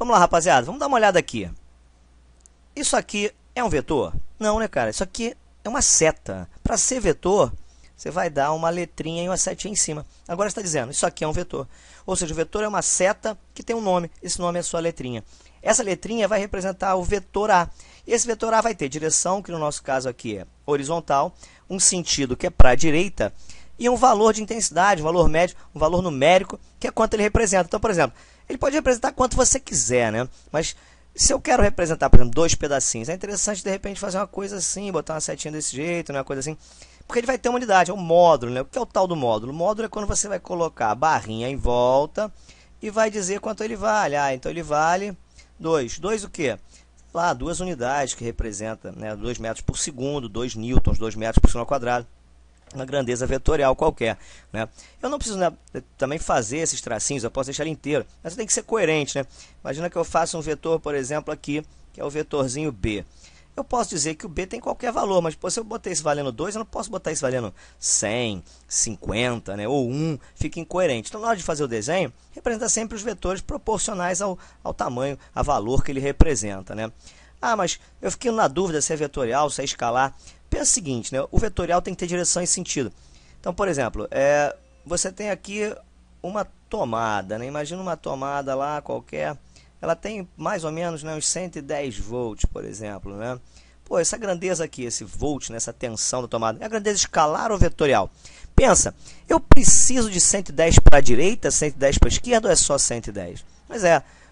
Vamos lá, rapaziada, vamos dar uma olhada aqui. Isso aqui é um vetor? Não, né, cara? Isso aqui é uma seta. Para ser vetor, você vai dar uma letrinha e uma setinha em cima. Agora está dizendo, isso aqui é um vetor. Ou seja, o vetor é uma seta que tem um nome. Esse nome é a sua letrinha. Essa letrinha vai representar o vetor A. E esse vetor A vai ter direção, que no nosso caso aqui é horizontal, um sentido que é para a direita, e um valor de intensidade, um valor médio, um valor numérico, que é quanto ele representa. Então, por exemplo, ele pode representar quanto você quiser, né? Mas se eu quero representar, por exemplo, 2 pedacinhos, é interessante, de repente, fazer uma coisa assim, botar uma setinha desse jeito, né? Uma coisa assim. Porque ele vai ter uma unidade, é um módulo, né? O que é o tal do módulo? O módulo é quando você vai colocar a barrinha em volta e vai dizer quanto ele vale. Ah, então ele vale 2. 2 o quê? Lá, 2 unidades que representa, né, 2 metros por segundo, 2 newtons, 2 metros por segundo ao quadrado. Uma grandeza vetorial qualquer, né? Eu não preciso, né, também fazer esses tracinhos, eu posso deixar ele inteiro, mas tem que ser coerente, né? Imagina que eu faça um vetor, por exemplo, aqui, que é o vetorzinho B. Eu posso dizer que o B tem qualquer valor, mas pô, se eu botar esse valendo 2, eu não posso botar esse valendo 100, 50, né, ou 1, fica incoerente. Então, na hora de fazer o desenho, representa sempre os vetores proporcionais ao tamanho, a valor que ele representa, né? Ah, mas eu fiquei na dúvida se é vetorial, se é escalar. Pensa o seguinte, né, o vetorial tem que ter direção e sentido. Então, por exemplo, você tem aqui uma tomada, né? Imagina uma tomada lá qualquer. Ela tem mais ou menos, né, uns 110 volts, por exemplo, né? Pô, essa grandeza aqui, esse volt, né, essa tensão da tomada, é a grandeza escalar ou vetorial? Pensa, eu preciso de 110 para a direita, 110 para a esquerda ou é só 110? Mas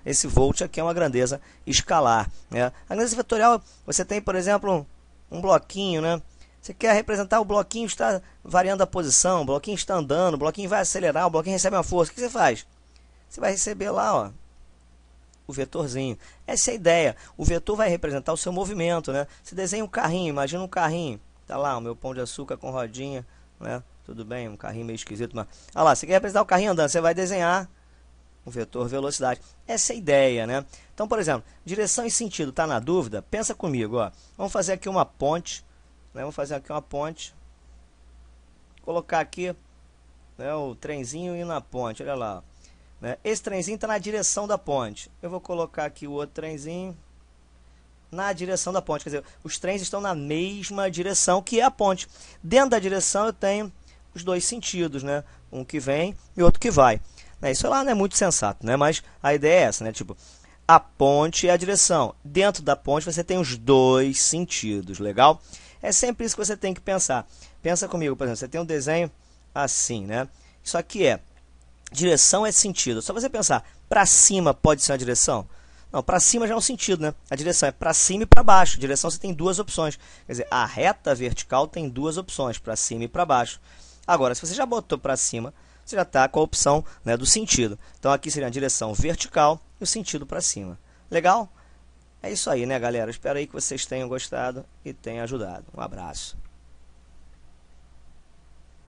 esse volt aqui é uma grandeza escalar, né? A grandeza vetorial, você tem, por exemplo, um bloquinho, né? Você quer representar o bloquinho está variando a posição, o bloquinho está andando, o bloquinho vai acelerar, o bloquinho recebe uma força. O que você faz? Você vai receber lá, ó, o vetorzinho. Essa é a ideia. O vetor vai representar o seu movimento, né? Você desenha um carrinho, imagina um carrinho. Tá lá, o meu pão de açúcar com rodinha, né? Tudo bem, um carrinho meio esquisito, mas... Olha lá, você quer representar o carrinho andando, você vai desenhar o vetor velocidade. Essa é a ideia, né? Então, por exemplo, direção e sentido, tá na dúvida? Pensa comigo, ó. Vamos fazer aqui uma ponte, né? Vamos fazer aqui uma ponte. Colocar aqui, né, o trenzinho indo na ponte, olha lá, ó. Esse trenzinho está na direção da ponte. Eu vou colocar aqui o outro trenzinho na direção da ponte. Quer dizer, os trens estão na mesma direção que é a ponte. Dentro da direção eu tenho os dois sentidos, né? Um que vem e outro que vai. Isso lá não é muito sensato, né? Mas a ideia é essa, né? Tipo, a ponte é a direção. Dentro da ponte você tem os dois sentidos, legal? É sempre isso que você tem que pensar. Pensa comigo, por exemplo, você tem um desenho assim, né? Isso aqui é direção é sentido. Só você pensar, para cima pode ser uma direção? Não, para cima já é um sentido, né? A direção é para cima e para baixo. Direção você tem duas opções. Quer dizer, a reta vertical tem duas opções, para cima e para baixo. Agora, se você já botou para cima, você já está com a opção, né, do sentido. Então, aqui seria a direção vertical e o sentido para cima. Legal? É isso aí, né, galera? Espero aí que vocês tenham gostado e tenham ajudado. Um abraço.